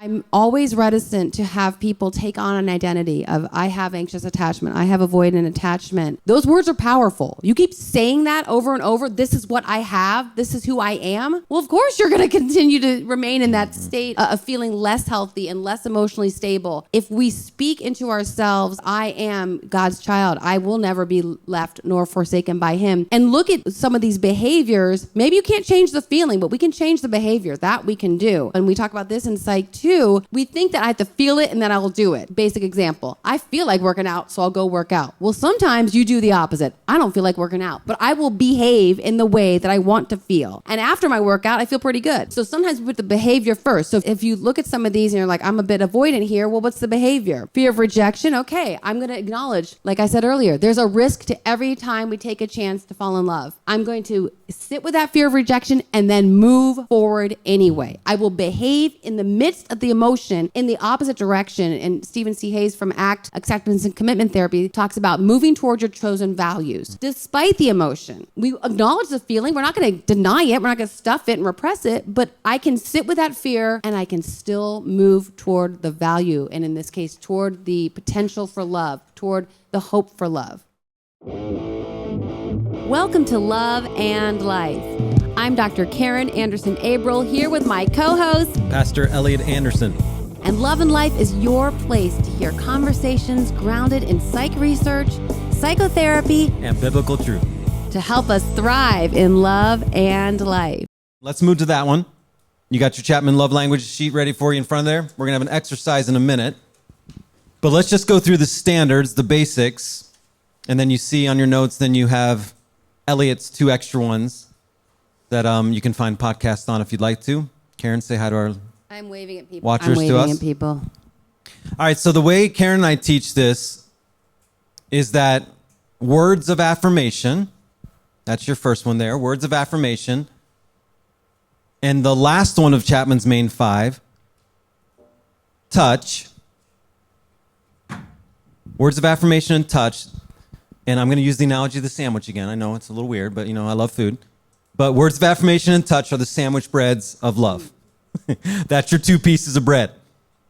I'm always reticent to have people take on an identity of I have anxious attachment, I have avoidant attachment. Those words are powerful. You keep saying that over and over, this is what I have, this is who I am. Well, of course you're going to continue to remain in that state of feeling less healthy and less emotionally stable. If we speak into ourselves, I am God's child, I will never be left nor forsaken by him. And look at some of these behaviors. Maybe you can't change the feeling, but we can change the behavior. That we can do. And we talk about this in psych too. We think that I have to feel it and then I will do it. Basic example. I feel like working out, so I'll go work out. Well, sometimes you do the opposite. I don't feel like working out, but I will behave in the way that I want to feel. And after my workout, I feel pretty good. So sometimes we put the behavior first. So if you look at some of these and you're like, I'm a bit avoidant here, well, what's the behavior? Fear of rejection. Okay, I'm going to acknowledge, like I said earlier, there's a risk to every time we take a chance to fall in love. I'm going to sit with that fear of rejection and then move forward anyway. I will behave in the midst of the emotion in the opposite direction. And Stephen C. Hayes from ACT, Acceptance and Commitment Therapy, talks about moving towards your chosen values. Despite the emotion, we acknowledge the feeling. We're not going to deny it. We're not going to stuff it and repress it. But I can sit with that fear and I can still move toward the value. And in this case, toward the potential for love, toward the hope for love. Welcome to Love and Life. I'm Dr. Karin Anderson-Abril here with my co-host, Pastor Elliott Anderson. And Love and Life is your place to hear conversations grounded in psych research, psychotherapy, and biblical truth to help us thrive in love and life. Let's move to that one. You got your Chapman love language sheet ready for you in front of there. We're going to have an exercise in a minute. But let's just go through the standards, the basics, and then you see on your notes, then you have Elliott's 2 extra ones that you can find podcasts on if you'd like to. Karin, say hi to our I'm waving at people. watchers to us. I'm waving at people. All right, so the way Karin and I teach this is that words of affirmation, that's your first one there, words of affirmation, and the last one of Chapman's main 5, touch, words of affirmation and touch, and I'm going to use the analogy of the sandwich again. I know it's a little weird, but I love food. But words of affirmation and touch are the sandwich breads of love. That's your 2 pieces of bread.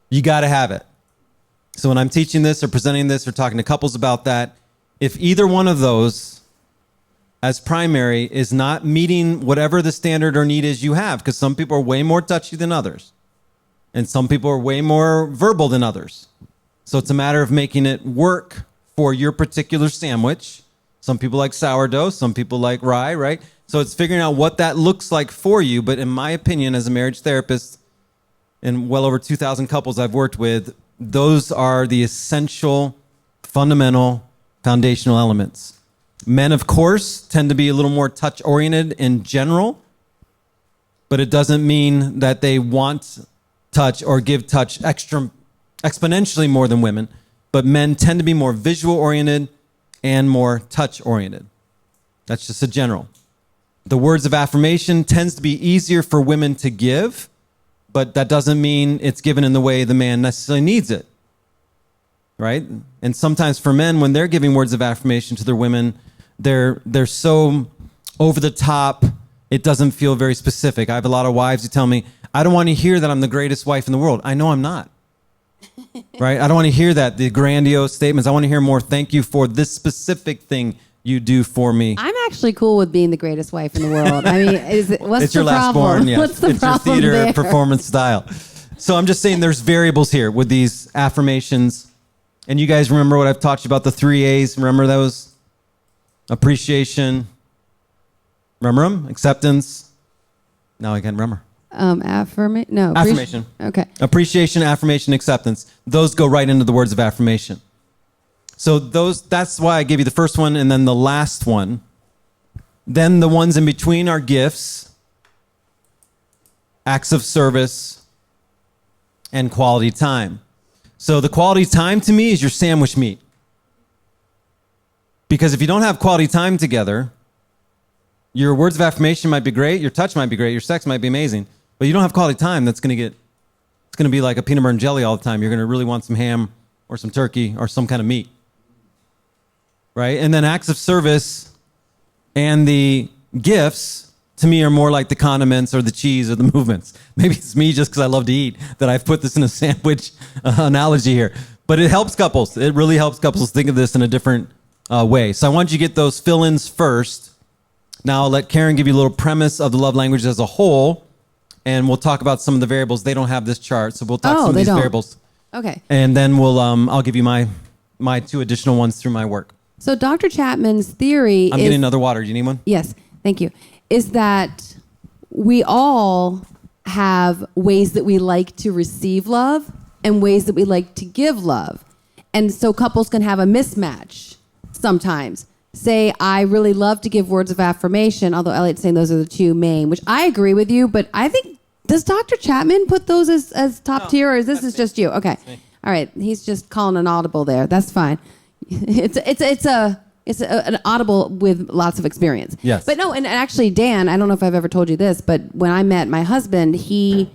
You got to have it. So when I'm teaching this or presenting this or talking to couples about that, if either one of those as primary is not meeting whatever the standard or need is you have, because some people are way more touchy than others, and some people are way more verbal than others. So it's a matter of making it work for your particular sandwich. Some people like sourdough, some people like rye, right? So it's figuring out what that looks like for you. But in my opinion, as a marriage therapist and well over 2,000 couples I've worked with, those are the essential, fundamental, foundational elements. Men, of course, tend to be a little more touch-oriented in general, but it doesn't mean that they want touch or give touch exponentially more than women. But men tend to be more visual-oriented and more touch-oriented. That's just a general. The words of affirmation tends to be easier for women to give, but that doesn't mean it's given in the way the man necessarily needs it, right? And sometimes for men, when they're giving words of affirmation to their women, they're so over the top, it doesn't feel very specific. I have a lot of wives who tell me, I don't want to hear that I'm the greatest wife in the world. I know I'm not. Right? I don't want to hear that, the grandiose statements. I want to hear more, thank you for this specific thing you do for me. I'm actually cool with being the greatest wife in the world. I mean, what's it's the your last problem? born, yes. What's the it's problem your theater there? performance style. So I'm just saying there's variables here with these affirmations. And you guys remember what I've taught you about the 3 A's? Remember those? Appreciation. Remember them? Acceptance. Now I can't remember. Affirmation. Okay. Appreciation, affirmation, acceptance. Those go right into the words of affirmation. So that's why I gave you the first one and then the last one. Then the ones in between are gifts, acts of service, and quality time. So the quality time to me is your sandwich meat. Because if you don't have quality time together, your words of affirmation might be great, your touch might be great, your sex might be amazing, but you don't have quality time, it's going to be like a peanut butter and jelly all the time. You're going to really want some ham or some turkey or some kind of meat. Right? And then acts of service and the gifts to me are more like the condiments or the cheese or the movements. Maybe it's me just because I love to eat that I've put this in a sandwich analogy here. But it helps couples. It really helps couples think of this in a different way. So I want you to get those fill-ins first. Now I'll let Karin give you a little premise of the love language as a whole, and we'll talk about some of the variables. They don't have this chart, so we'll talk some of these variables. Okay. And then I'll give you my 2 additional ones through my work. So Dr. Chapman's theory I'm getting another water. Do you need one? Yes, thank you. Is that we all have ways that we like to receive love and ways that we like to give love. And so couples can have a mismatch sometimes. Say, I really love to give words of affirmation, although Elliott's saying those are the 2 main, which I agree with you, but I think, does Dr. Chapman put those as top tier, or is this just you? Okay. All right. He's just calling an audible there. That's fine. It's an audible with lots of experience. Yes. But no, and actually, Dan, I don't know if I've ever told you this, but when I met my husband, he,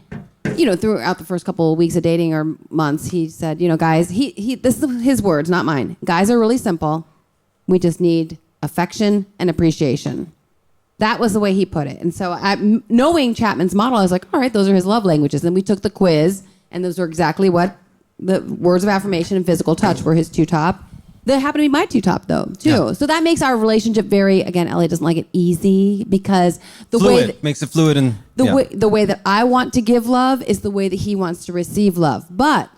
throughout the first couple of weeks of dating or months, he said, guys, this is his words, not mine. Guys are really simple. We just need affection and appreciation. That was the way he put it. And so knowing Chapman's model, I was like, all right, those are his love languages. And we took the quiz, and those were exactly what the words of affirmation and physical touch were his 2 top. They happen to be my 2 top, though, too. Yeah. So that makes our relationship very, again, Elliott doesn't like it easy because the fluid. way... Makes it fluid and... The way that I want to give love is the way that he wants to receive love. But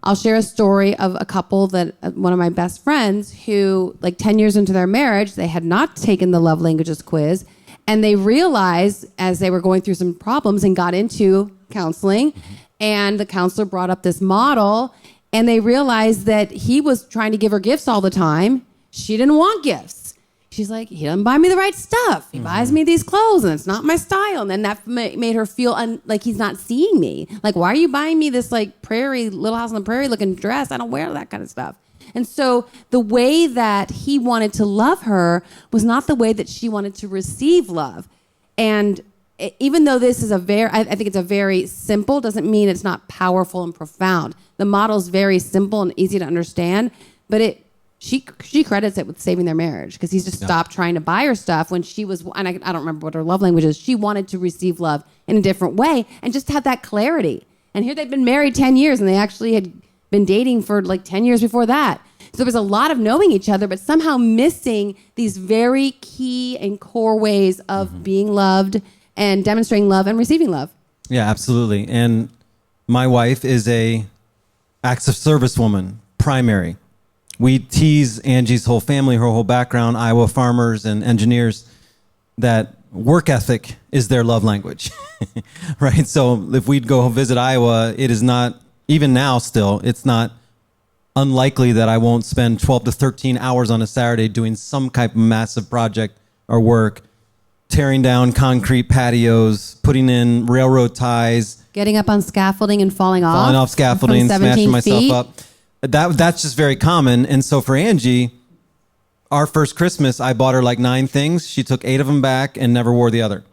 I'll share a story of a couple that one of my best friends who, 10 years into their marriage, they had not taken the love languages quiz, and they realized as they were going through some problems and got into counseling, and the counselor brought up this model, and they realized that he was trying to give her gifts all the time. She didn't want gifts. She's like, he doesn't buy me the right stuff. He buys me these clothes, and it's not my style. And then that made her feel like he's not seeing me. Like, why are you buying me this prairie, Little House on the Prairie looking dress? I don't wear that kind of stuff. And so the way that he wanted to love her was not the way that she wanted to receive love. And even though this is I think it's a very simple, doesn't mean it's not powerful and profound. The model's very simple and easy to understand, but she credits it with saving their marriage because he's just stopped trying to buy her stuff when she was, and I don't remember what her love language is. She wanted to receive love in a different way and just have that clarity. And here they'd been married 10 years and they actually had been dating for 10 years before that. So there was a lot of knowing each other, but somehow missing these very key and core ways of being loved and demonstrating love and receiving love. Yeah, absolutely. And my wife is a acts of service woman, primary. We tease Angie's whole family, her whole background, Iowa farmers and engineers, that work ethic is their love language, right? So if we'd go visit Iowa, it is not, even now still, it's not unlikely that I won't spend 12 to 13 hours on a Saturday doing some type of massive project or work, tearing down concrete patios, putting in railroad ties. Getting up on scaffolding and falling off scaffolding, smashing myself up. That's just very common. And so for Angie, our first Christmas, I bought her 9 things. She took 8 of them back and never wore the other.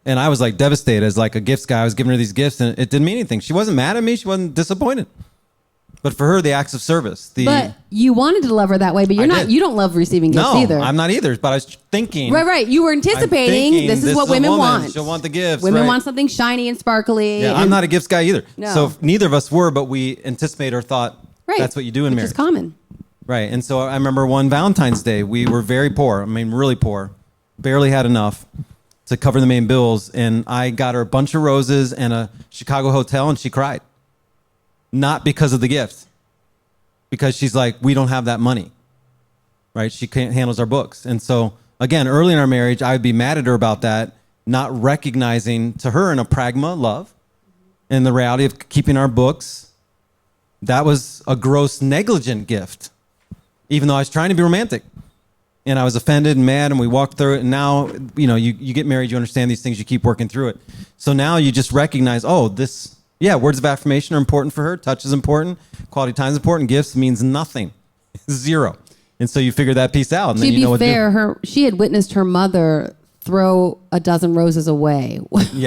And I was devastated as a gifts guy. I was giving her these gifts and it didn't mean anything. She wasn't mad at me. She wasn't disappointed. But for her, the acts of service. But you wanted to love her that way, but you don't love receiving gifts either. No, I'm not either. But I was thinking. Right. You were anticipating this is what women want. She'll want the gifts. Women want something shiny and sparkly. Yeah, I'm not a gifts guy either. No. So neither of us were, but we anticipated or thought that's what you do in marriage. Which is common. Right. And so I remember one Valentine's Day, we were very poor. I mean, really poor. Barely had enough to cover the main bills. And I got her a bunch of roses and a Chicago hotel, and she cried. Not because of the gift. Because she's like, we don't have that money, right? She can't handles our books. And so, again, early in our marriage, I would be mad at her about that, not recognizing to her in a pragma, love, and the reality of keeping our books. That was a gross negligent gift, even though I was trying to be romantic. And I was offended and mad, and we walked through it. And now, you get married, you understand these things, you keep working through it. So now you just recognize, words of affirmation are important for her. Touch is important. Quality time is important. Gifts means nothing. 0. And so you figure that piece out. And to then you know what to be fair, she had witnessed her mother throw a dozen roses away.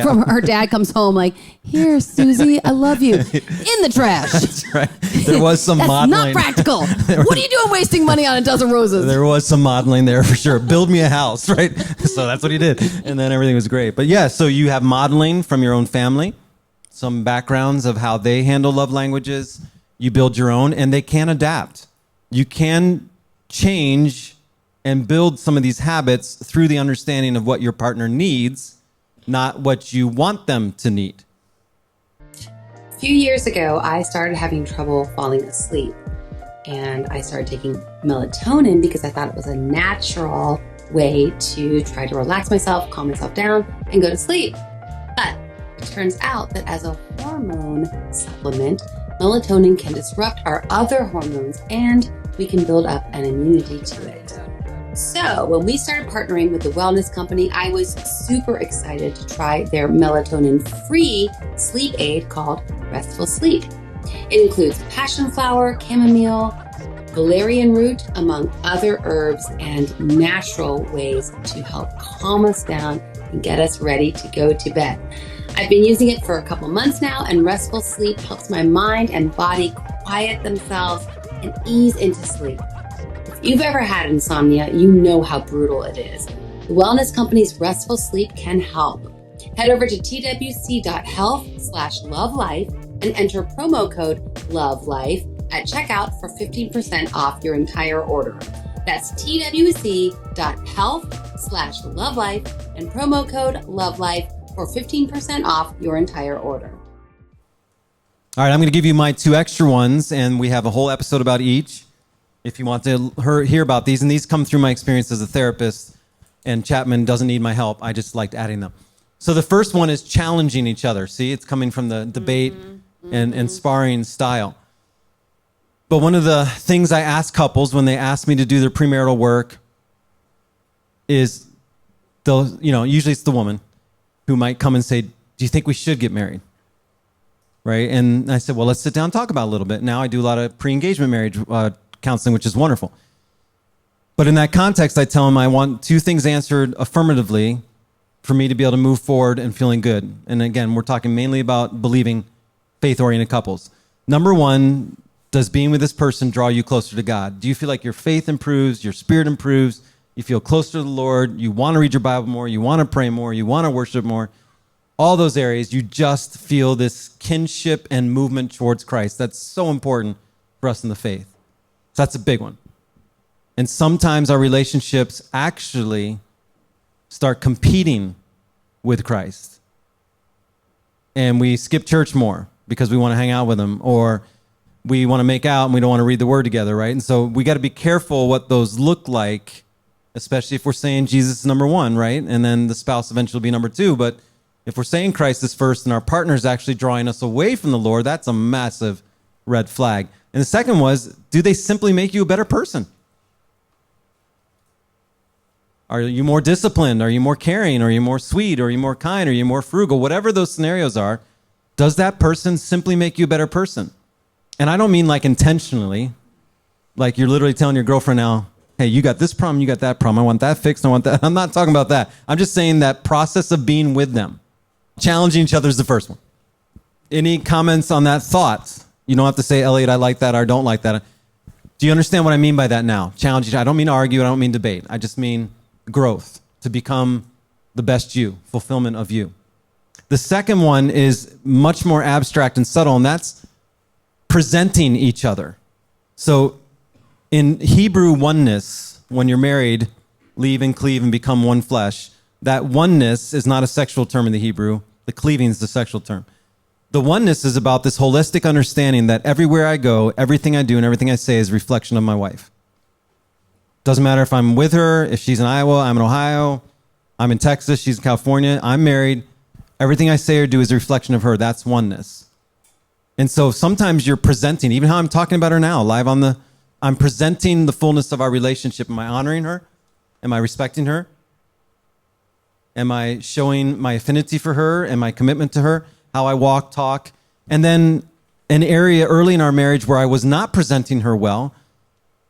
From her dad comes home here, Susie, I love you. In the trash. That's right. There was some That's modeling. not practical. What are you doing wasting money on a dozen roses? There was some modeling there for sure. Build me a house, right? So that's what he did. And then everything was great. But yeah, so you have modeling from your own family, some backgrounds of how they handle love languages. You build your own, and they can adapt. You can change and build some of these habits through the understanding of what your partner needs, not what you want them to need. A few years ago, I started having trouble falling asleep, and I started taking melatonin because I thought it was a natural way to try to relax myself, calm myself down, and go to sleep. But it turns out that as a hormone supplement, melatonin can disrupt our other hormones, and we can build up an immunity to it. So when we started partnering with the wellness company, I was super excited to try their melatonin-free sleep aid called Restful Sleep. It includes passion flower, chamomile, valerian root, among other herbs, and natural ways to help calm us down and get us ready to go to bed. I've been using it for a couple months now, and Restful Sleep helps my mind and body quiet themselves and ease into sleep. If you've ever had insomnia, you know how brutal it is. The wellness company's Restful Sleep can help. Head over to twc.health/lovelife and enter promo code LOVELIFE at checkout for 15% off your entire order. That's twc.health/lovelife and promo code LOVELIFE for 15% off your entire order. All right, I'm going to give you my 2 extra ones, and we have a whole episode about each if you want to hear about these. And these come through my experience as a therapist, and Chapman doesn't need my help. I just liked adding them. So the first one is challenging each other. See, it's coming from the debate and sparring style. But one of the things I ask couples when they ask me to do their premarital work is, usually it's the woman who might come and say, do you think we should get married? Right? And I said, well, let's sit down and talk about it a little bit. Now I do a lot of pre-engagement marriage counseling, which is wonderful. But in that context, I tell them I want 2 things answered affirmatively for me to be able to move forward and feeling good. And again, we're talking mainly about believing faith-oriented couples. Number 1, does being with this person draw you closer to God? Do you feel like your faith improves, your spirit improves, you feel closer to the Lord, you want to read your Bible more, you want to pray more, you want to worship more? All those areas, you just feel this kinship and movement towards Christ. That's so important for us in the faith. So that's a big one. And sometimes our relationships actually start competing with Christ. And we skip church more because we want to hang out with him, or we want to make out and we don't want to read the word together, right? And so we got to be careful what those look like, especially if we're saying Jesus is number 1, right? And then the spouse eventually will be number 2. But if we're saying Christ is first and our partner is actually drawing us away from the Lord, that's a massive red flag. And the second was, do they simply make you a better person? Are you more disciplined? Are you more caring? Are you more sweet? Are you more kind? Are you more frugal? Whatever those scenarios are, does that person simply make you a better person? And I don't mean like intentionally, like you're literally telling your girlfriend now, hey, you got this problem, you got that problem, I want that fixed, I want that. I'm not talking about that. I'm just saying that process of being with them. Challenging each other is the first one. Any comments on that thought? You don't have to say, Elliott, I like that, or I don't like that. Do you understand what I mean by that now? Challenge each other. I don't mean argue, I don't mean debate. I just mean growth, to become the best you, fulfillment of you. The second one is much more abstract and subtle, and that's presenting each other. So in Hebrew oneness, when you're married, leave and cleave and become one flesh, that oneness is not a sexual term in the Hebrew. The cleaving is the sexual term. The oneness is about this holistic understanding that everywhere I go, everything I do and everything I say is a reflection of my wife. Doesn't matter if I'm with her, if she's in Iowa, I'm in Ohio, I'm in Texas, she's in California, I'm married. Everything I say or do is a reflection of her. That's oneness. And so sometimes you're presenting, even how I'm talking about her now, live on I'm presenting the fullness of our relationship. Am I honoring her? Am I respecting her? Am I showing my affinity for her and my commitment to her? How I walk, talk? And then an area early in our marriage where I was not presenting her well.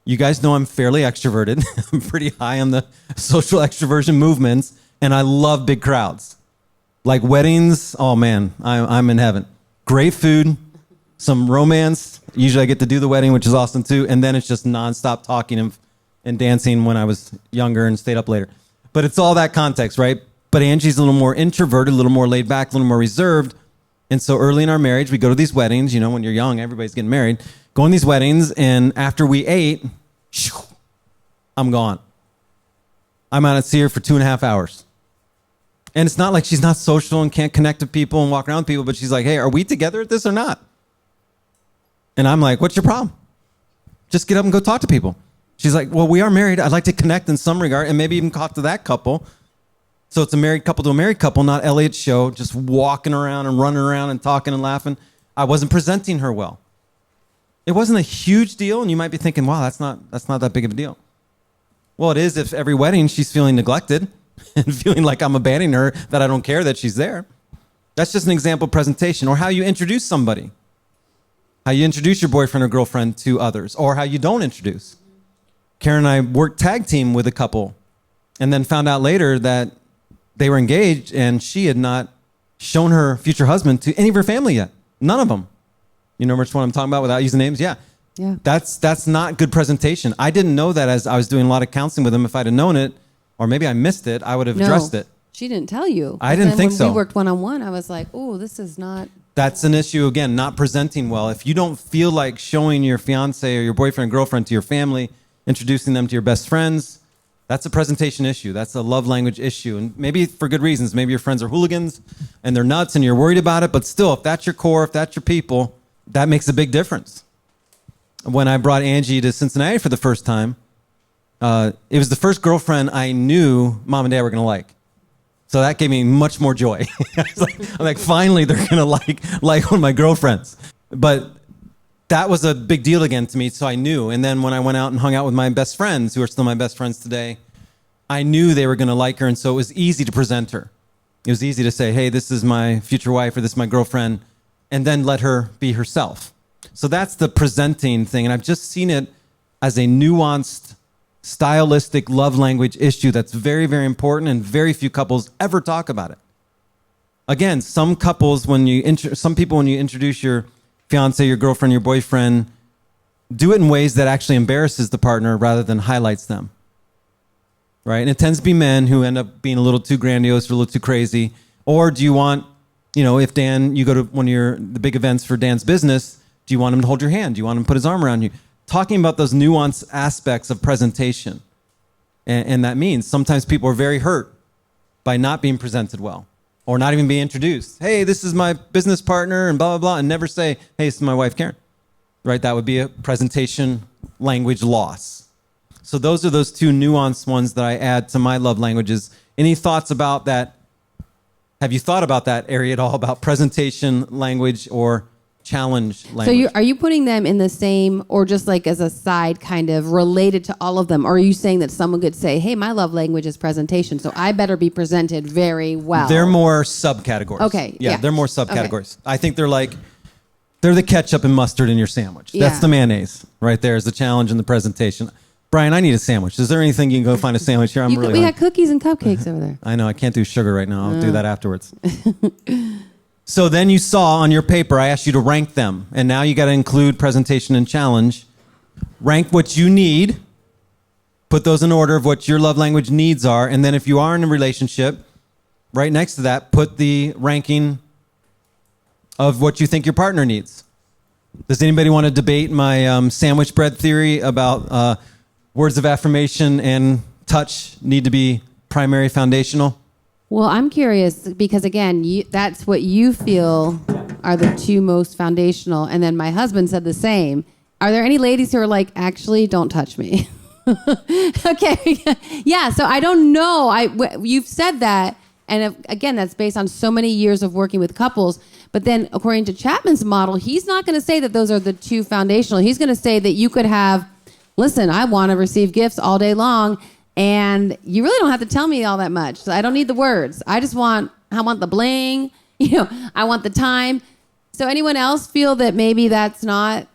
You guys know I'm fairly extroverted. I'm pretty high on the social extroversion movements, and I love big crowds. Like weddings, oh man, I'm in heaven. Great food, some romance, Usually I get to do the wedding, which is awesome too. And then it's just nonstop talking and dancing when I was younger and stayed up later. But it's all that context, right? But Angie's a little more introverted, a little more laid back, a little more reserved. And so early in our marriage, we go to these weddings. You know, when you're young, everybody's getting married. Go on these weddings, and after we ate, I'm gone. I might not see her for 2.5 hours. And it's not like she's not social and can't connect to people and walk around with people, but she's like, hey, are we together at this or not? And I'm like, what's your problem? Just get up and go talk to people. She's like, well, we are married. I'd like to connect in some regard and maybe even talk to that couple. So it's a married couple to a married couple, not Elliott's show, just walking around and running around and talking and laughing. I wasn't presenting her well. It wasn't a huge deal, and you might be thinking, wow, that's not that big of a deal. Well, it is if every wedding she's feeling neglected and feeling like I'm abandoning her, that I don't care that she's there. That's just an example of presentation, or how you introduce somebody. How you introduce your boyfriend or girlfriend to others, or how you don't introduce. Karin and I worked tag team with a couple and then found out later that they were engaged and she had not shown her future husband to any of her family yet. None of them. You know which one I'm talking about without using names? Yeah. That's not good presentation. I didn't know that as I was doing a lot of counseling with them. If I'd have known it, or maybe I missed it, I would have addressed it. She didn't tell you. I didn't think so. When we worked one-on-one, I was like, oh, this is not... That's an issue, again, not presenting well. If you don't feel like showing your fiance or your boyfriend or girlfriend to your family, introducing them to your best friends, that's a presentation issue. That's a love language issue. And maybe for good reasons. Maybe your friends are hooligans and they're nuts and you're worried about it. But still, if that's your core, if that's your people, that makes a big difference. When I brought Angie to Cincinnati for the first time, it was the first girlfriend I knew mom and dad were going to like. So that gave me much more joy. I'm like, finally, they're going to like one of my girlfriends. But that was a big deal again to me, so I knew. And then when I went out and hung out with my best friends, who are still my best friends today, I knew they were going to like her, and so it was easy to present her. It was easy to say, hey, this is my future wife, or this is my girlfriend, and then let her be herself. So that's the presenting thing, and I've just seen it as a nuanced, stylistic love language issue that's very, very important, and very few couples ever talk about it. Again, some couples, some people, when you introduce your fiance, your girlfriend, your boyfriend, do it in ways that actually embarrasses the partner rather than highlights them. Right? And it tends to be men who end up being a little too grandiose or a little too crazy. Or do you want, if Dan, you go to one of the big events for Dan's business, do you want him to hold your hand? Do you want him to put his arm around you? Talking about those nuanced aspects of presentation. And that means sometimes people are very hurt by not being presented well. Or not even being introduced. Hey, this is my business partner and blah, blah, blah. And never say, hey, this is my wife, Karin. Right? That would be a presentation language loss. So those are those two nuanced ones that I add to my love languages. Any thoughts about that? Have you thought about that area at all, about presentation language or challenge language? So are you putting them in the same, or just like as a side kind of related to all of them? Or are you saying that someone could say, hey, my love language is presentation, so I better be presented very well? They're more subcategories. Okay. Yeah, they're more subcategories. Okay. I think they're the ketchup and mustard in your sandwich. Yeah. That's the mayonnaise right there, is the challenge in the presentation. Brian, I need a sandwich. Is there anything you can go find a sandwich here? We had cookies and cupcakes over there. I know, I can't do sugar right now. I'll do that afterwards. So then you saw on your paper, I asked you to rank them. And now you got to include presentation and challenge. Rank what you need. Put those in order of what your love language needs are. And then if you are in a relationship, right next to that, put the ranking of what you think your partner needs. Does anybody want to debate my sandwich bread theory about words of affirmation and touch need to be primary foundational? Well, I'm curious because, again, that's what you feel are the two most foundational. And then my husband said the same. Are there any ladies who are like, actually, don't touch me? Okay. Yeah, so I don't know. You've said that. And again, that's based on so many years of working with couples. But then according to Chapman's model, he's not going to say that those are the two foundational. He's going to say that you could have, listen, I want to receive gifts all day long. And you really don't have to tell me all that much. So I don't need the words. I want the bling. I want the time. So anyone else feel that maybe that's not,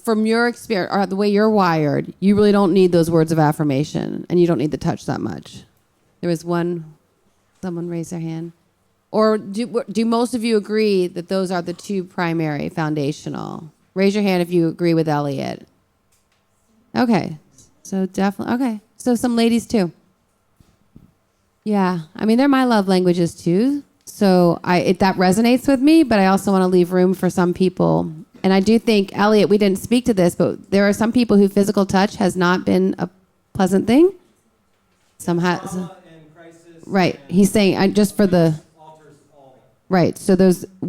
from your experience or the way you're wired, you really don't need those words of affirmation and you don't need the touch that much? There was someone raised their hand. Or do most of you agree that those are the two primary foundational? Raise your hand if you agree with Elliott. Okay. So definitely, okay. So some ladies too. Yeah. I mean, they're my love languages too. So that resonates with me, but I also want to leave room for some people. And I do think, Elliott, we didn't speak to this, but there are some people who physical touch has not been a pleasant thing. Somehow. Right. He's saying just for the. Right. So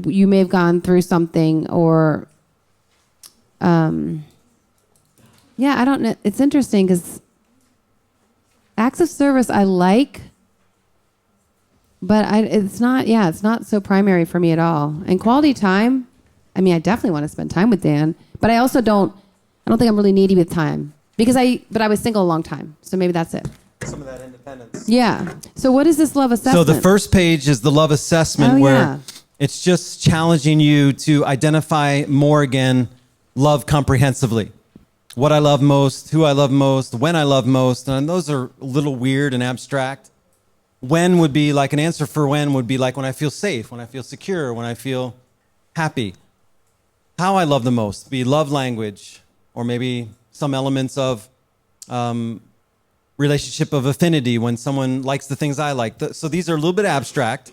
you may have gone through something or. Yeah, I don't know. It's interesting because acts of service I like, but it's not so primary for me at all. And quality time, I mean, I definitely want to spend time with Dan, but I also don't think I'm really needy with time but I was single a long time. So maybe that's it. Some of that independence. Yeah. So what is this love assessment? So the first page is the love assessment where it's just challenging you to identify more again, love comprehensively. What I love most, who I love most, when I love most, and those are a little weird and abstract. When would be like an answer for when would be like when I feel safe, when I feel secure, when I feel happy. How I love the most be love language, or maybe some elements of relationship of affinity when someone likes the things I like. So these are a little bit abstract.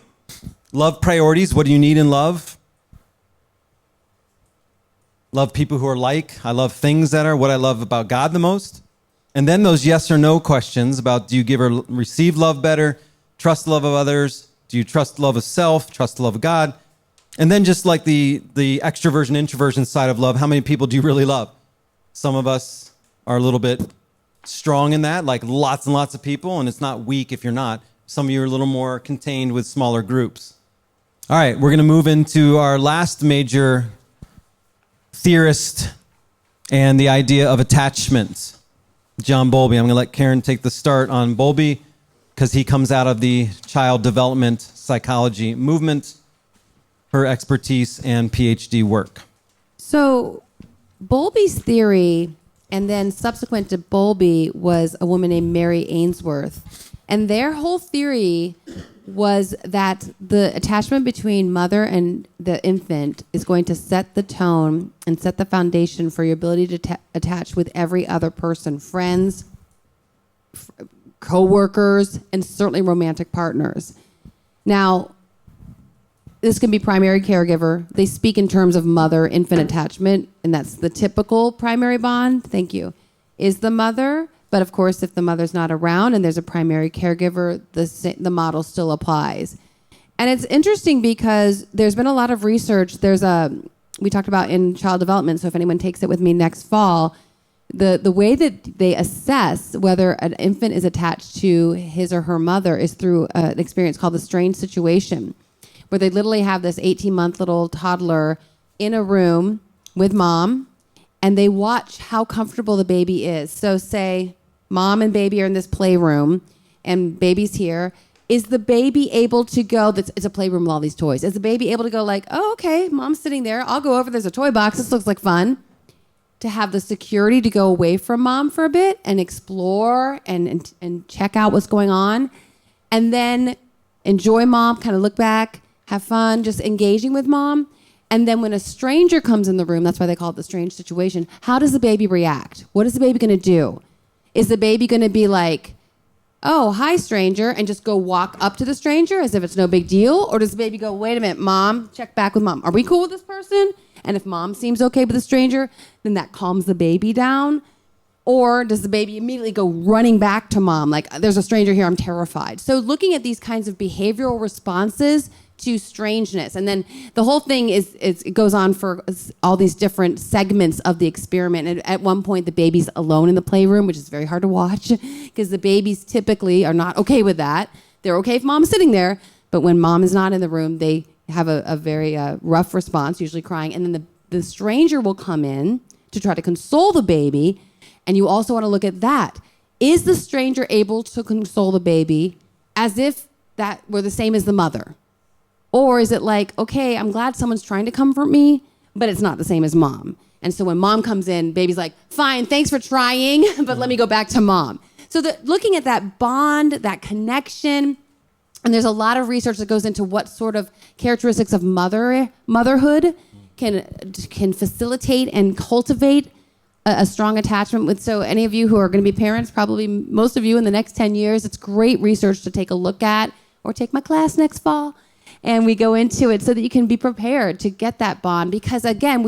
Love priorities, what do you need in love? Love people who are like. I love things that are what I love about God the most. And then those yes or no questions about do you give or receive love better, trust the love of others, do you trust the love of self, trust the love of God? And then just like the extroversion, introversion side of love, how many people do you really love? Some of us are a little bit strong in that, like lots and lots of people, and it's not weak if you're not. Some of you are a little more contained with smaller groups. All right, we're going to move into our last major theorist and the idea of attachment, John Bowlby. I'm going to let Karin take the start on Bowlby because he comes out of the child development psychology movement, her expertise and PhD work. So Bowlby's theory, and then subsequent to Bowlby, was a woman named Mary Ainsworth. And their whole theory was that the attachment between mother and the infant is going to set the tone and set the foundation for your ability to attach with every other person, friends, co-workers, and certainly romantic partners. Now, this can be primary caregiver. They speak in terms of mother-infant attachment, and that's the typical primary bond. Thank you. Is the mother. But of course, if the mother's not around and there's a primary caregiver, the model still applies. And it's interesting because there's been a lot of research. We talked about in child development, so if anyone takes it with me next fall, the way that they assess whether an infant is attached to his or her mother is through an experience called the strange situation, where they literally have this 18-month little toddler in a room with mom, and they watch how comfortable the baby is. So say mom and baby are in this playroom, and baby's here. Is the baby able to go, it's a playroom with all these toys. Is the baby able to go like, oh, okay, mom's sitting there. I'll go over, there's a toy box. This looks like fun. To have the security to go away from mom for a bit and explore and check out what's going on. And then enjoy mom, kind of look back, have fun, just engaging with mom. And then when a stranger comes in the room, that's why they call it the strange situation, how does the baby react? What is the baby going to do? Is the baby going to be like, oh, hi, stranger, and just go walk up to the stranger as if it's no big deal? Or does the baby go, wait a minute, mom, check back with mom. Are we cool with this person? And if mom seems okay with the stranger, then that calms the baby down. Or does the baby immediately go running back to mom? Like, there's a stranger here, I'm terrified. So looking at these kinds of behavioral responses to strangeness. And then the whole thing it goes on for all these different segments of the experiment. And at one point, the baby's alone in the playroom, which is very hard to watch because the babies typically are not okay with that. They're okay if mom's sitting there, but when mom is not in the room, they have a very rough response, usually crying. And then the stranger will come in to try to console the baby. And you also want to look at that. Is the stranger able to console the baby as if that were the same as the mother? Or is it like, okay, I'm glad someone's trying to comfort me, but it's not the same as mom. And so when mom comes in, baby's like, fine, thanks for trying, but let me go back to mom. So looking at that bond, that connection, and there's a lot of research that goes into what sort of characteristics of motherhood can facilitate and cultivate a strong attachment with. So any of you who are going to be parents, probably most of you in the next 10 years, it's great research to take a look at, or take my class next fall. And we go into it so that you can be prepared to get that bond. Because again,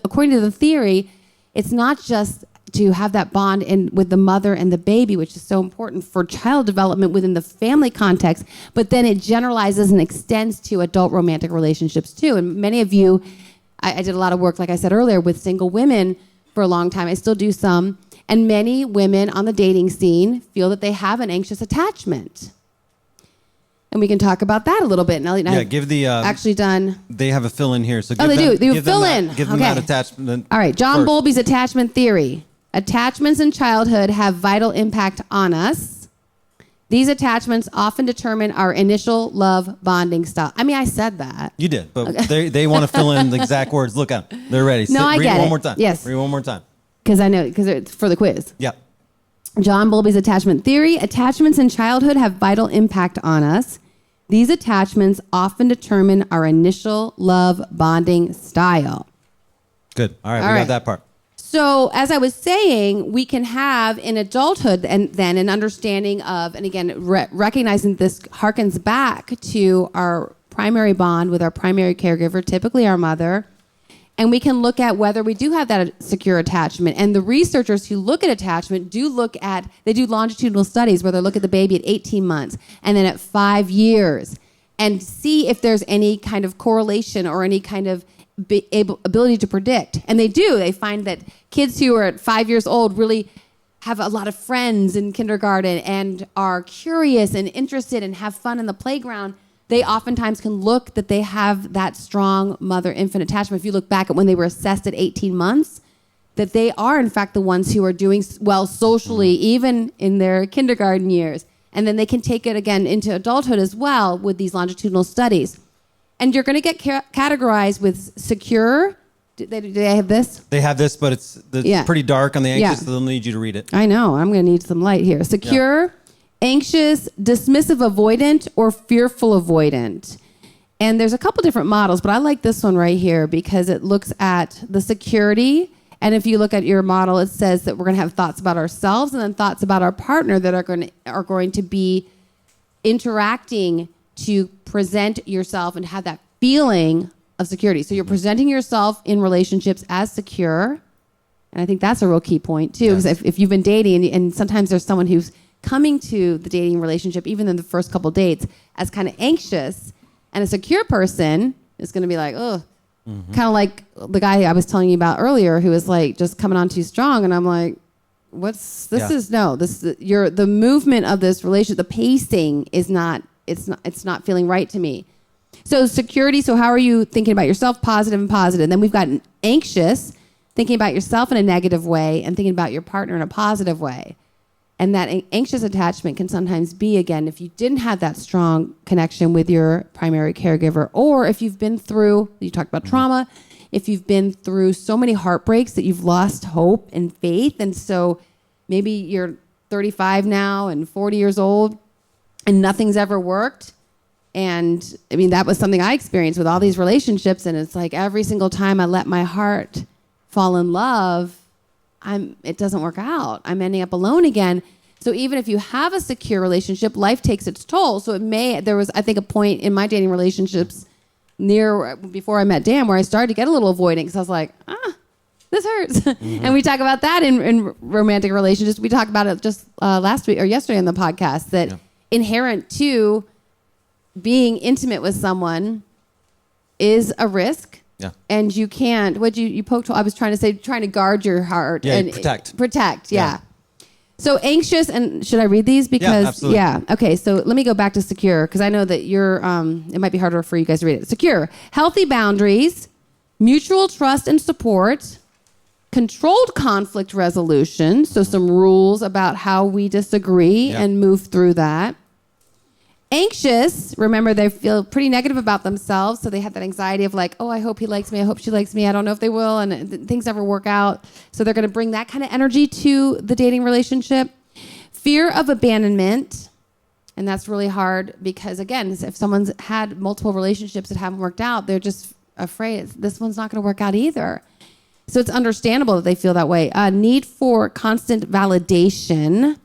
according to the theory, it's not just to have that bond with the mother and the baby, which is so important for child development within the family context, but then it generalizes and extends to adult romantic relationships too. And many of you, I did a lot of work, like I said earlier, with single women for a long time. I still do some. And many women on the dating scene feel that they have an anxious attachment. And we can talk about that a little bit. And Elliott and I have actually done. They have a fill-in here. So they do. They fill in. Give them that attachment. All right. John Bowlby's attachment theory. Attachments in childhood have vital impact on us. These attachments often determine our initial love bonding style. I mean, I said that. You did, but they want to fill in the exact words. Look at them. They're ready. No, I get it. Read it one more time. Yes. Read it one more time. Because it's for the quiz. Yeah. John Bowlby's attachment theory. Attachments in childhood have vital impact on us. These attachments often determine our initial love bonding style. Good. All right. We got that part. So as I was saying, we can have in adulthood and then an understanding of, and again, recognizing this harkens back to our primary bond with our primary caregiver, typically our mother. And we can look at whether we do have that secure attachment. And the researchers who look at attachment they do longitudinal studies where they look at the baby at 18 months and then at 5 years and see if there's any kind of correlation or any kind of ability to predict. And they do. They find that kids who are at 5 years old really have a lot of friends in kindergarten and are curious and interested and have fun in the playground. They oftentimes can look that they have that strong mother-infant attachment. If you look back at when they were assessed at 18 months, that they are, in fact, the ones who are doing well socially, even in their kindergarten years. And then they can take it, again, into adulthood as well with these longitudinal studies. And you're going to get categorized with secure. Do they have this? They have this, but it's pretty dark on the anxious, so they'll need you to read it. I know. I'm going to need some light here. Secure, anxious, dismissive avoidant, or fearful avoidant. And there's a couple different models, but I like this one right here because it looks at the security. And if you look at your model, it says that we're going to have thoughts about ourselves and then thoughts about our partner that are going to be interacting to present yourself and have that feeling of security. So you're presenting yourself in relationships as secure. And I think that's a real key point too. Because if you've been dating and sometimes there's someone who's coming to the dating relationship, even in the first couple dates, as kind of anxious, and a secure person is going to be like, oh, kind of like the guy I was telling you about earlier who was like just coming on too strong. And I'm like, the movement of this relationship, the pacing is not, it's not feeling right to me. So security, so how are you thinking about yourself? Positive and positive. And then we've got anxious, thinking about yourself in a negative way and thinking about your partner in a positive way. And that anxious attachment can sometimes be, again, if you didn't have that strong connection with your primary caregiver, or if you've been through, you talked about trauma, if you've been through so many heartbreaks that you've lost hope and faith. And so maybe you're 35 now and 40 years old and nothing's ever worked. And I mean, that was something I experienced with all these relationships. And it's like every single time I let my heart fall in love, it doesn't work out. I'm ending up alone again. So even if you have a secure relationship, life takes its toll. So there was, I think, a point in my dating relationships before I met Dan where I started to get a little avoidant because I was like, this hurts. And we talk about that in romantic relationships. We talked about it just last week or yesterday on the podcast that inherent to being intimate with someone is a risk. Yeah. And you can't, you poked, I was trying to guard your heart. Yeah, and protect. Protect, yeah. So anxious, and should I read these? Because, absolutely. Okay, so let me go back to secure, because I know that it might be harder for you guys to read it. Secure, healthy boundaries, mutual trust and support, controlled conflict resolution, so some rules about how we disagree and move through that. Anxious, remember they feel pretty negative about themselves, so they have that anxiety of like, oh, I hope he likes me, I hope she likes me, I don't know if they will, and things never work out. So they're going to bring that kind of energy to the dating relationship. Fear of abandonment, and that's really hard because, again, if someone's had multiple relationships that haven't worked out, they're just afraid this one's not going to work out either. So it's understandable that they feel that way. Need for constant validation,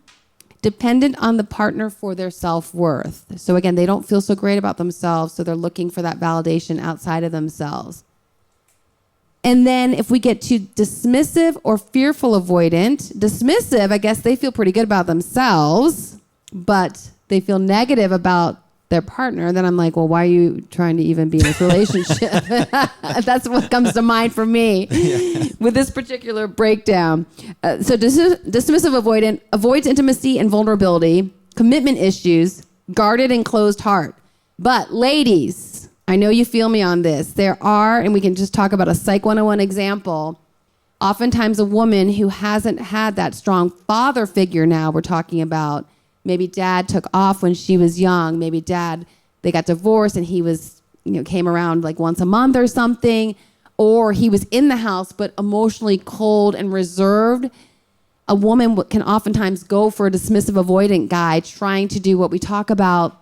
dependent on the partner for their self-worth. So again, they don't feel so great about themselves, so they're looking for that validation outside of themselves. And then if we get to dismissive or fearful avoidant, dismissive, I guess they feel pretty good about themselves, but they feel negative about their partner. Then I'm like, well, why are you trying to even be in this relationship? That's what comes to mind for me with this particular breakdown. So dismissive avoidant avoids intimacy and vulnerability, commitment issues, guarded and closed heart. But ladies, I know you feel me on this. There are, and we can just talk about a Psych 101 example, oftentimes a woman who hasn't had that strong father figure now we're talking about. Maybe dad took off when she was young. Maybe they got divorced and he was, came around like once a month or something. Or he was in the house but emotionally cold and reserved. A woman can oftentimes go for a dismissive avoidant guy trying to do what we talk about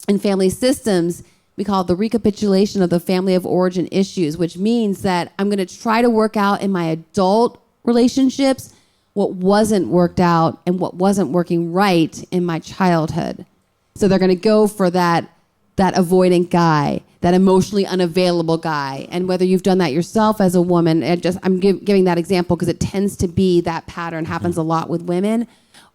in family systems. We call it the recapitulation of the family of origin issues, which means that I'm going to try to work out in my adult relationships what wasn't worked out and what wasn't working right in my childhood. So they're going to go for that avoidant guy, that emotionally unavailable guy. And whether you've done that yourself as a woman, I'm giving that example because it tends to be that pattern happens a lot with women,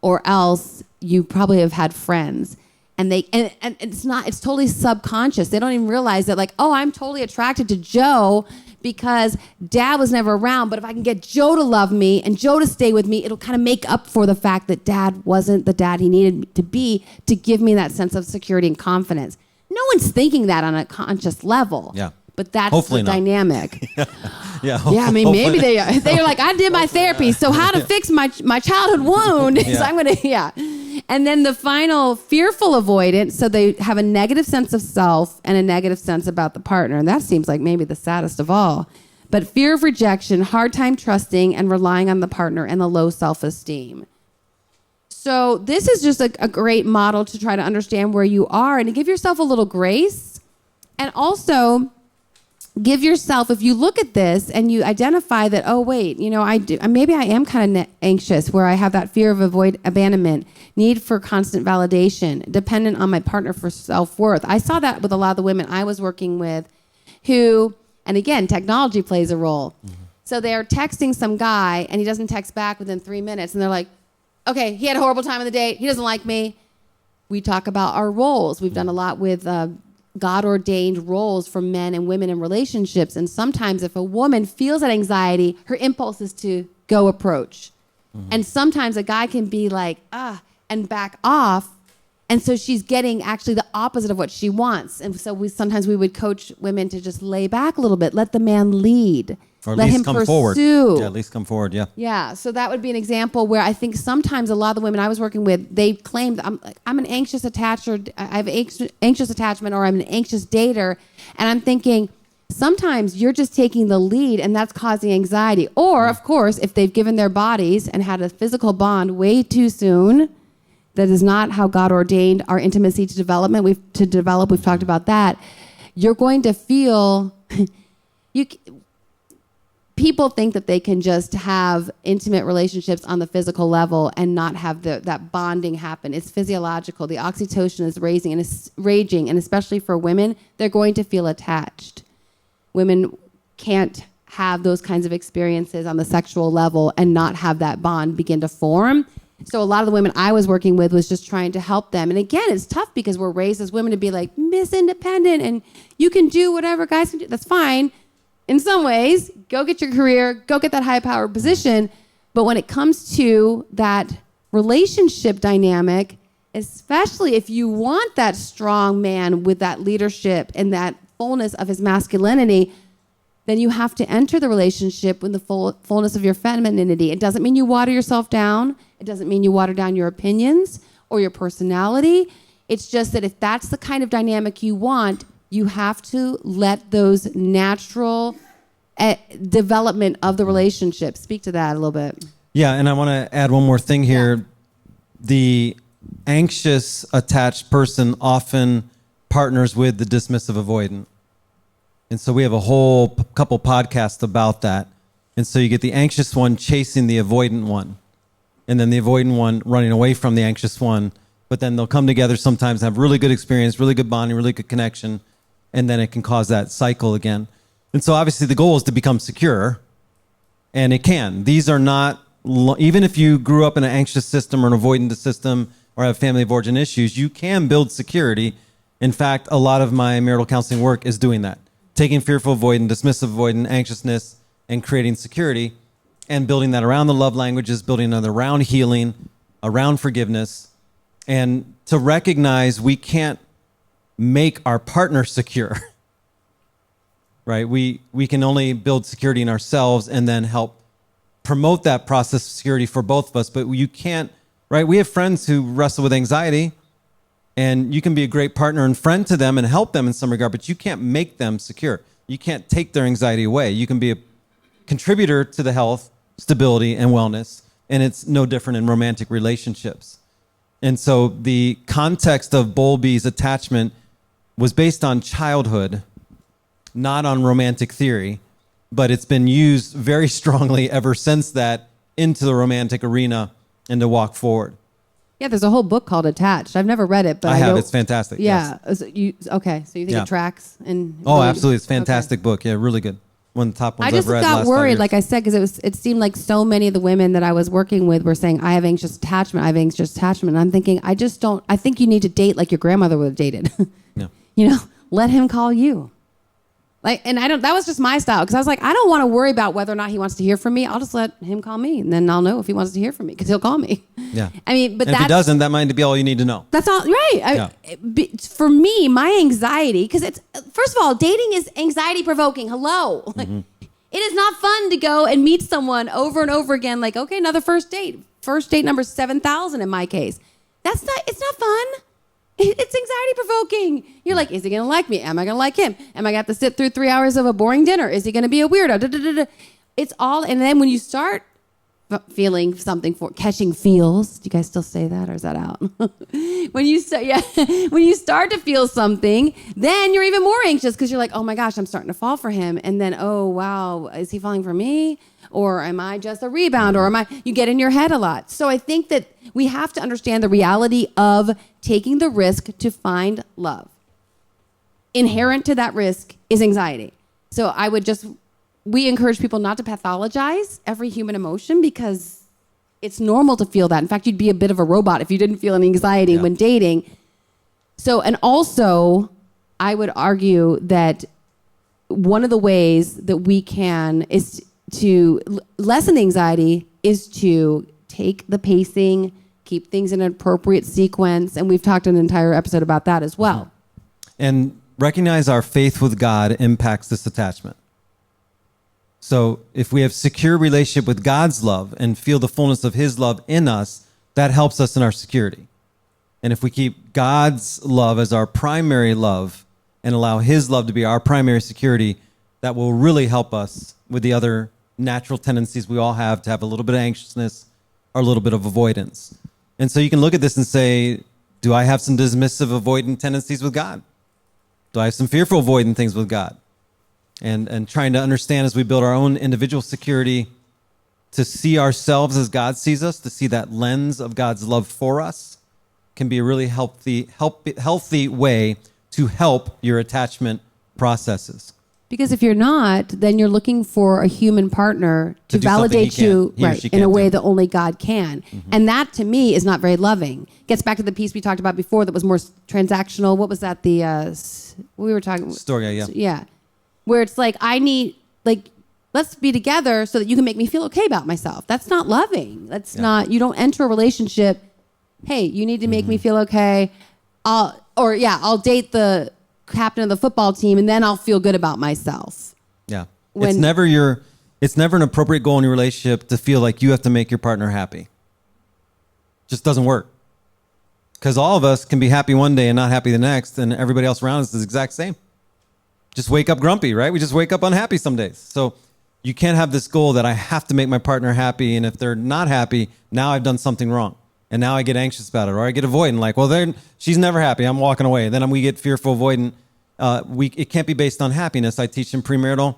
or else you probably have had friends. And it's totally subconscious. They don't even realize that, like, oh, I'm totally attracted to Joe because dad was never around, but if I can get Joe to love me and Joe to stay with me, it'll kind of make up for the fact that dad wasn't the dad he needed to be to give me that sense of security and confidence. No one's thinking that on a conscious level. Yeah. But that's hopefully the dynamic. Yeah, I mean, maybe they're like, I did my therapy, so how to fix my childhood wound. So I'm going to, And then the final, fearful avoidance. So they have a negative sense of self and a negative sense about the partner. And that seems like maybe the saddest of all. But fear of rejection, hard time trusting and relying on the partner, and the low self-esteem. So this is just a great model to try to understand where you are and to give yourself a little grace. And also give yourself, if you look at this and you identify that, oh, wait, maybe I am kind of anxious, where I have that fear of abandonment, need for constant validation, dependent on my partner for self-worth. I saw that with a lot of the women I was working with who, and again, technology plays a role. Mm-hmm. So they're texting some guy and he doesn't text back within 3 minutes. And they're like, okay, he had a horrible time on the date. He doesn't like me. We talk about our roles. We've done a lot with God-ordained roles for men and women in relationships. And sometimes if a woman feels that anxiety, her impulse is to go approach. Mm-hmm. And sometimes a guy can be like, and back off. And so she's getting actually the opposite of what she wants. And so sometimes we would coach women to just lay back a little bit, let the man lead. Or at let least him come pursue. Forward. Yeah, at least come forward, yeah. Yeah, so that would be an example where I think sometimes a lot of the women I was working with, they claimed, I'm an anxious attacher, I have anxious attachment, or I'm an anxious dater. And I'm thinking, sometimes you're just taking the lead and that's causing anxiety. Or, of course, if they've given their bodies and had a physical bond way too soon, that is not how God ordained our intimacy to develop. We've talked about that. You're going to feel... People think that they can just have intimate relationships on the physical level and not have that bonding happen. It's physiological. The oxytocin is raging, and especially for women, they're going to feel attached. Women can't have those kinds of experiences on the sexual level and not have that bond begin to form. So a lot of the women I was working with was just trying to help them. And again, it's tough because we're raised as women to be like, Miss Independent, and you can do whatever guys can do. That's fine. In some ways, go get your career, go get that high-powered position. But when it comes to that relationship dynamic, especially if you want that strong man with that leadership and that fullness of his masculinity, then you have to enter the relationship with the fullness of your femininity. It doesn't mean you water yourself down. It doesn't mean you water down your opinions or your personality. It's just that if that's the kind of dynamic you want, you have to let those natural development of the relationship. Speak to that a little bit. Yeah, and I want to add one more thing here. Yeah. The anxious attached person often partners with the dismissive avoidant. And so we have a whole couple podcasts about that. And so you get the anxious one chasing the avoidant one, and then the avoidant one running away from the anxious one. But then they'll come together sometimes, have really good experience, really good bonding, really good connection, and then it can cause that cycle again. And so obviously the goal is to become secure, and it can. These are not, even if you grew up in an anxious system or an avoidant system or have family of origin issues, you can build security. In fact, a lot of my marital counseling work is doing that. Taking fearful avoidant, dismissive avoidant, anxiousness, and creating security, and building that around the love languages, building that around healing, around forgiveness, and to recognize we can't make our partner secure, right? We can only build security in ourselves and then help promote that process of security for both of us, but you can't, right? We have friends who wrestle with anxiety, and you can be a great partner and friend to them and help them in some regard, but you can't make them secure. You can't take their anxiety away. You can be a contributor to the health, stability, and wellness, and it's no different in romantic relationships. And so the context of Bowlby's attachment was based on childhood, not on romantic theory, but it's been used very strongly ever since that into the romantic arena and to walk forward. Yeah, there's a whole book called Attached. I've never read it, but I have. know, It's fantastic. Yeah. Yes. So you think it tracks? And Oh, absolutely. It's a fantastic book. Yeah, really good. One of the top ones I just I've read. got worried, like I said, because it seemed like so many of the women that I was working with were saying, I have anxious attachment, I have anxious attachment. And I'm thinking, I think you need to date like your grandmother would have dated. Yeah. Let him call you. That was just my style, because I was like, I don't want to worry about whether or not he wants to hear from me. I'll just let him call me, and then I'll know if he wants to hear from me, because he'll call me. Yeah. I mean, but and if he doesn't, that might be all you need to know. That's all right. For me, my anxiety, because it's, first of all, dating is anxiety provoking. Hello. Mm-hmm. It is not fun to go and meet someone over and over again. Like, okay, another first date. First date number 7,000 in my case. It's not fun. It's anxiety provoking. You're like, is he going to like me? Am I going to like him? Am I going to have to sit through 3 hours of a boring dinner? Is he going to be a weirdo? Da, da, da, da. It's all, and then when you start feeling something catching feels, do you guys still say that, or is that out? when you start to feel something, then you're even more anxious, because you're like, oh my gosh, I'm starting to fall for him. And then, oh wow, is he falling for me? Or am I just a rebound? Or you get in your head a lot. So I think that we have to understand the reality of taking the risk to find love. Inherent to that risk is anxiety. So we encourage people not to pathologize every human emotion, because it's normal to feel that. In fact, you'd be a bit of a robot if you didn't feel any anxiety when dating. So, and also, I would argue that one of the ways that we can is to lessen the anxiety is to take the pacing, keep things in an appropriate sequence. And we've talked an entire episode about that as well. And recognize our faith with God impacts this attachment. So if we have secure relationship with God's love and feel the fullness of his love in us, that helps us in our security. And if we keep God's love as our primary love and allow his love to be our primary security, that will really help us with the other natural tendencies we all have to have a little bit of anxiousness or a little bit of avoidance. And so you can look at this and say, do I have some dismissive avoidant tendencies with God? Do I have some fearful avoidant things with God? And trying to understand as we build our own individual security to see ourselves as God sees us, to see that lens of God's love for us, can be a really healthy way to help your attachment processes. Because if you're not, then you're looking for a human partner to validate you in a way that only God can. Mm-hmm. And that, to me, is not very loving. Gets back to the piece we talked about before that was more transactional. What was that? We were talking... Story, yeah. Yeah. Where it's like, let's be together so that you can make me feel okay about myself. That's not loving. That's not... You don't enter a relationship, hey, you need to make me feel okay. I'll date the captain of the football team, and then I'll feel good about myself. Yeah. It's never an appropriate goal in your relationship to feel like you have to make your partner happy. Just doesn't work. Because all of us can be happy one day and not happy the next, and everybody else around us is the exact same. Just wake up grumpy, right? We just wake up unhappy some days. So you can't have this goal that I have to make my partner happy, and if they're not happy, now I've done something wrong. And now I get anxious about it, or I get avoidant, like, well, she's never happy, I'm walking away. Then we get fearful avoidant, It can't be based on happiness. I teach in premarital.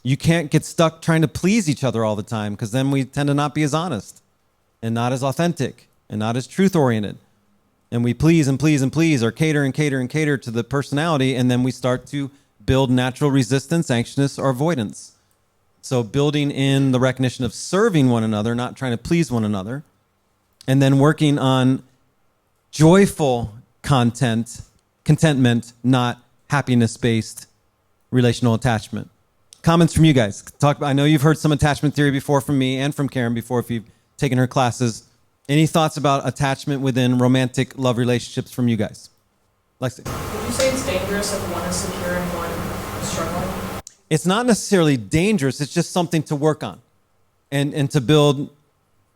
You can't get stuck trying to please each other all the time, because then we tend to not be as honest and not as authentic and not as truth-oriented. And we please and please and please, or cater and cater and cater to the personality, and then we start to build natural resistance, anxiousness, or avoidance. So building in the recognition of serving one another, not trying to please one another, and then working on joyful contentment, not happiness-based relational attachment. Comments from you guys. I know you've heard some attachment theory before from me and from Karin before if you've taken her classes. Any thoughts about attachment within romantic love relationships from you guys? Lexi. Would you say it's dangerous if one is secure and one is struggling? It's not necessarily dangerous. It's just something to work on and to build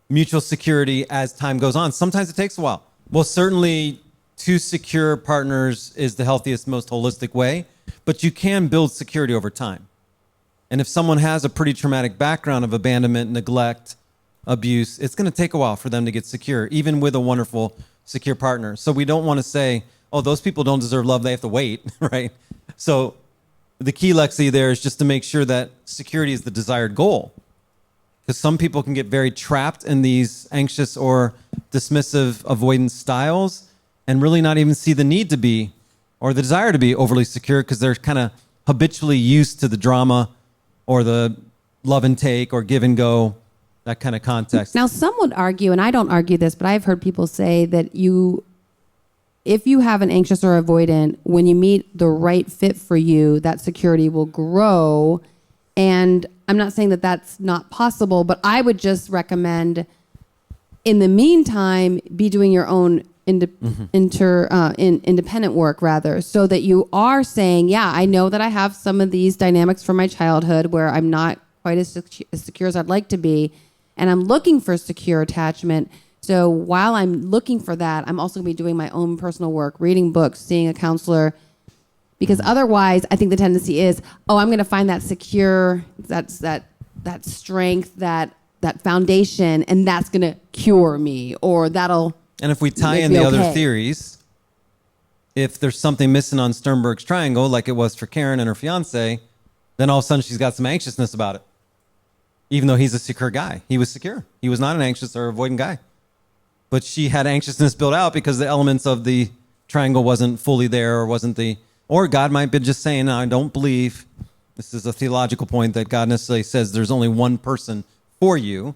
mutual security as time goes on. Sometimes it takes a while. Well, certainly two secure partners is the healthiest, most holistic way, but you can build security over time. And if someone has a pretty traumatic background of abandonment, neglect, abuse, it's going to take a while for them to get secure, even with a wonderful, secure partner. So we don't want to say, oh, those people don't deserve love, they have to wait, right? So the key, Lexi, there is just to make sure that security is the desired goal. Because some people can get very trapped in these anxious or dismissive avoidance styles and really not even see the need to be or the desire to be overly secure because they're kind of habitually used to the drama or the love and take or give and go, that kind of context. Now, some would argue, and I don't argue this, but I've heard people say that if you have an anxious or avoidant, when you meet the right fit for you, that security will grow. And I'm not saying that that's not possible, but I would just recommend, in the meantime, be doing your own independent work, rather, so that you are saying, yeah, I know that I have some of these dynamics from my childhood where I'm not quite as secure as I'd like to be, and I'm looking for secure attachment. So while I'm looking for that, I'm also going to be doing my own personal work, reading books, seeing a counselor, because otherwise, I think the tendency is, oh, I'm going to find that secure, that strength, that foundation, and that's going to cure me, or that'll. And if we tie in the other theories, if there's something missing on Sternberg's triangle, like it was for Karin and her fiance, then all of a sudden she's got some anxiousness about it. Even though he's a secure guy. He was secure. He was not an anxious or avoidant guy. But she had anxiousness built out because the elements of the triangle wasn't fully there or God might be just saying, no, I don't believe, this is a theological point, that God necessarily says there's only one person for you.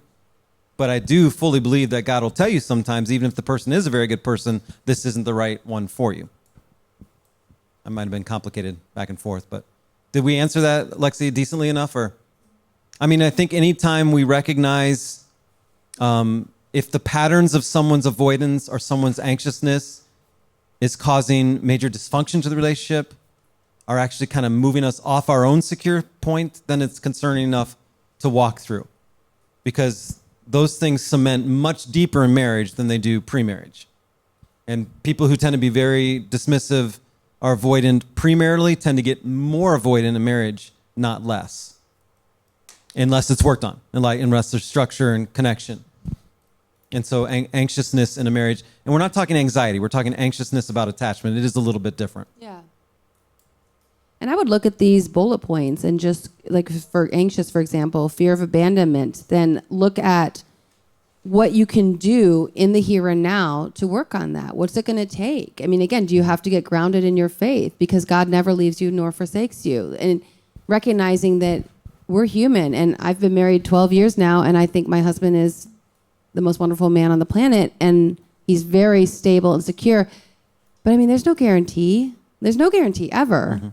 But I do fully believe that God will tell you sometimes, even if the person is a very good person, this isn't the right one for you. I might have been complicated back and forth, but did we answer that, Lexi, decently enough? I think anytime we recognize if the patterns of someone's avoidance or someone's anxiousness is causing major dysfunction to the relationship, are actually kind of moving us off our own secure point, then it's concerning enough to walk through. Because those things cement much deeper in marriage than they do pre-marriage. And people who tend to be very dismissive or avoidant premaritally tend to get more avoidant in marriage, not less. Unless it's worked on, unless there's structure and connection. And so anxiousness in a marriage, and we're not talking anxiety, we're talking anxiousness about attachment. It is a little bit different. Yeah. And I would look at these bullet points and just, like for anxious, for example, fear of abandonment, then look at what you can do in the here and now to work on that. What's it going to take? I mean, again, do you have to get grounded in your faith? Because God never leaves you nor forsakes you. And recognizing that we're human, and I've been married 12 years now, and I think my husband is the most wonderful man on the planet, and he's very stable and secure. But I mean, there's no guarantee. There's no guarantee ever. Mm-hmm.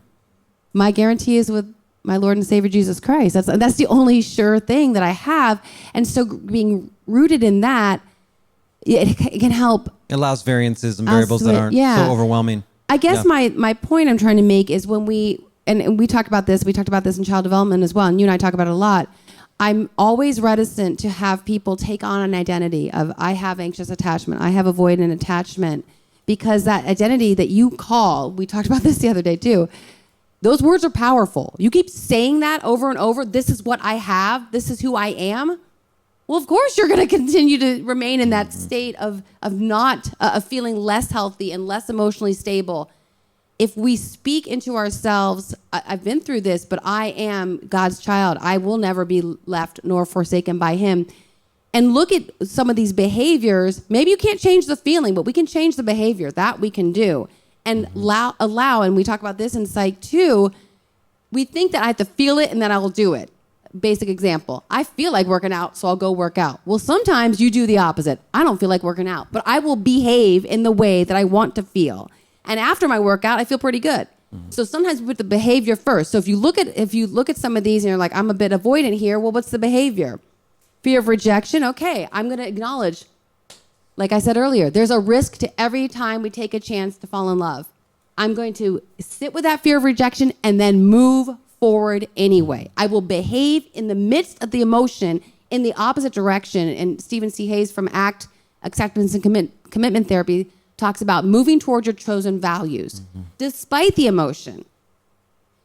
My guarantee is with my Lord and Savior Jesus Christ. That's the only sure thing that I have. And so being rooted in that, it can help. It allows variances and variables that aren't so overwhelming. I guess my point I'm trying to make is when we talked about this in child development as well, and you and I talk about it a lot, I'm always reticent to have people take on an identity of, I have anxious attachment, I have avoidant attachment, because that identity that you call, we talked about this the other day too, those words are powerful. You keep saying that over and over, this is what I have, this is who I am. Well, of course you're going to continue to remain in that state of feeling less healthy and less emotionally stable. if we speak into ourselves, I've been through this, but I am God's child. I will never be left nor forsaken by him. And look at some of these behaviors. Maybe you can't change the feeling, but we can change the behavior. That we can do. And allow, and we talk about this in psych too, we think that I have to feel it and then I will do it. Basic example. I feel like working out, so I'll go work out. Well, sometimes you do the opposite. I don't feel like working out, but I will behave in the way that I want to feel. And after my workout, I feel pretty good. So sometimes we put the behavior first. So if you look at some of these and you're like, I'm a bit avoidant here, well, what's the behavior? Fear of rejection. Okay, I'm going to acknowledge, like I said earlier, there's a risk to every time we take a chance to fall in love. I'm going to sit with that fear of rejection and then move forward anyway. I will behave in the midst of the emotion in the opposite direction. And Stephen C. Hayes from ACT, Acceptance and Commitment Therapy, talks about moving towards your chosen values, despite the emotion.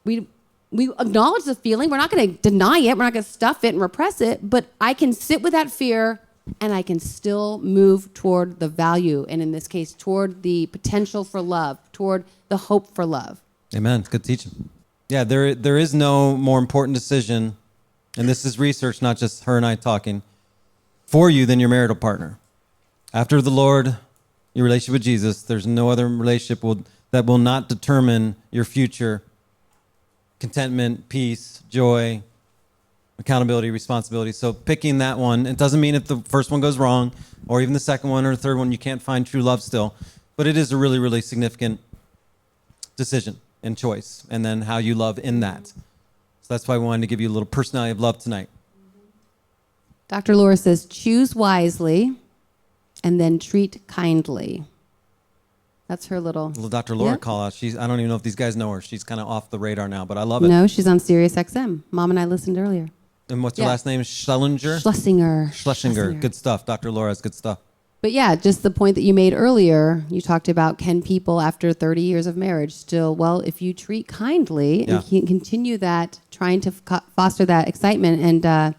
We acknowledge the feeling. We're not going to deny it. We're not going to stuff it and repress it. But I can sit with that fear, and I can still move toward the value, and in this case, toward the potential for love, toward the hope for love. Amen. Good teaching. Yeah, there is no more important decision, and this is research, not just her and I talking, for you than your marital partner. After the Lord, your relationship with Jesus, there's no other relationship that will not determine your future contentment, peace, joy, accountability, responsibility. So picking that one, it doesn't mean if the first one goes wrong or even the second one or the third one, you can't find true love still. But it is a really, really significant decision and choice, and then how you love in that. So that's why we wanted to give you a little personality of love tonight. Dr. Laura says, choose wisely and then treat kindly. That's her little Dr. Laura call out. I don't even know if these guys know her. She's kind of off the radar now, but I love it. No, she's on Sirius XM. Mom and I listened earlier. And what's her last name? Schlesinger? Schlesinger. Good stuff. Dr. Laura has good stuff. But yeah, just the point that you made earlier, you talked about, can people after 30 years of marriage still, well, if you treat kindly and continue that, trying to foster that excitement and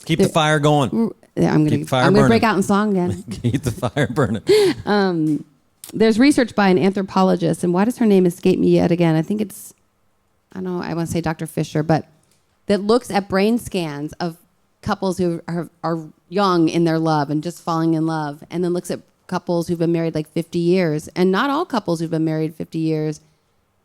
keep the fire going. I'm going to break out in song again. Keep the fire burning. There's research by an anthropologist, and why does her name escape me yet again? I think it's, I don't know, I want to say Dr. Fisher, but that looks at brain scans of couples who are young in their love and just falling in love, and then looks at couples who've been married like 50 years. And not all couples who've been married 50 years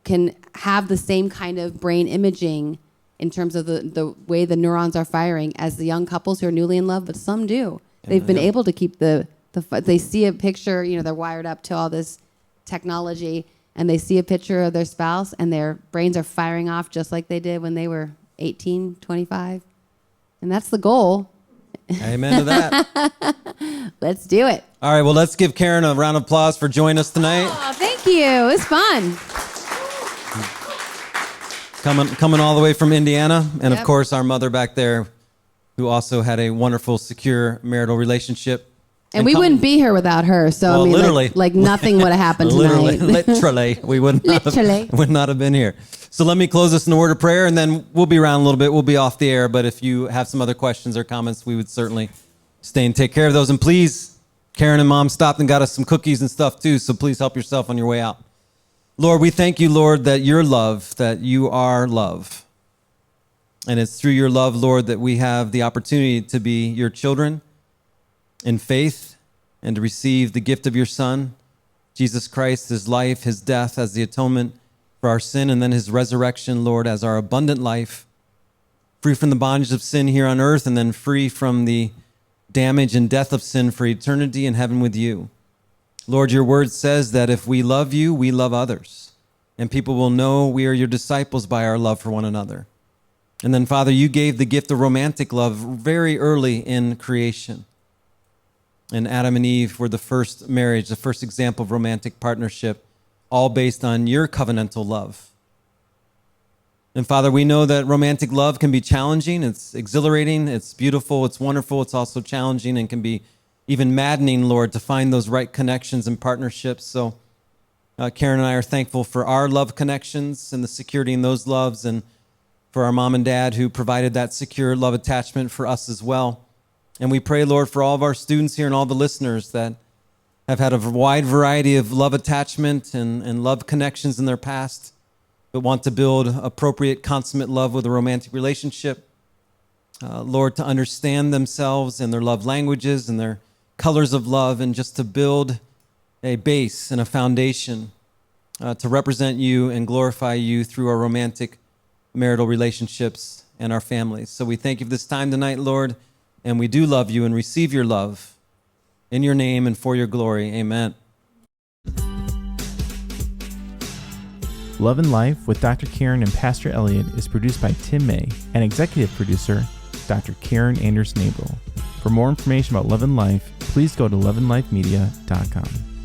can have the same kind of brain imaging in terms of the way the neurons are firing as the young couples who are newly in love, but some do. They've been able to keep they see a picture, they're wired up to all this technology, and they see a picture of their spouse, and their brains are firing off just like they did when they were 18, 25. And that's the goal. Amen to that. Let's do it. All right, well, let's give Karin a round of applause for joining us tonight. Oh, thank you. It was fun. Coming all the way from Indiana. And of course, our mother back there, who also had a wonderful, secure marital relationship. And we wouldn't be here without her. So, well, literally. Like nothing would have happened tonight. Literally. We would not have been here. So let me close this in a word of prayer, and then we'll be around a little bit. We'll be off the air, but if you have some other questions or comments, we would certainly stay and take care of those. And please, Karin and Mom stopped and got us some cookies and stuff too, so please help yourself on your way out. Lord, we thank you, Lord, that you're love, that you are love. And it's through your love, Lord, that we have the opportunity to be your children in faith and to receive the gift of your Son, Jesus Christ, his life, his death as the atonement for our sin, and then his resurrection, Lord, as our abundant life, free from the bondage of sin here on earth, and then free from the damage and death of sin for eternity in heaven with you. Lord, your word says that if we love you, we love others, and people will know we are your disciples by our love for one another. And then, Father, you gave the gift of romantic love very early in creation. And Adam and Eve were the first marriage, the first example of romantic partnership, all based on your covenantal love. And Father, we know that romantic love can be challenging. It's exhilarating, it's beautiful, it's wonderful. It's also challenging and can be even maddening, Lord, to find those right connections and partnerships. So Karin and I are thankful for our love connections and the security in those loves, and for our mom and dad who provided that secure love attachment for us as well. And we pray, Lord, for all of our students here and all the listeners, that have had a wide variety of love attachment and love connections in their past, but want to build appropriate, consummate love with a romantic relationship. Lord, to understand themselves and their love languages and their colors of love, and just to build a base and a foundation to represent you and glorify you through our romantic marital relationships and our families. So we thank you for this time tonight, Lord, and we do love you and receive your love in your name and for your glory. Amen. Love and Life with Dr. Karin and Pastor Elliott is produced by Tim May and executive producer Dr. Karin Anderson-Abel. For more information about Love and Life, please go to loveandlifemedia.com.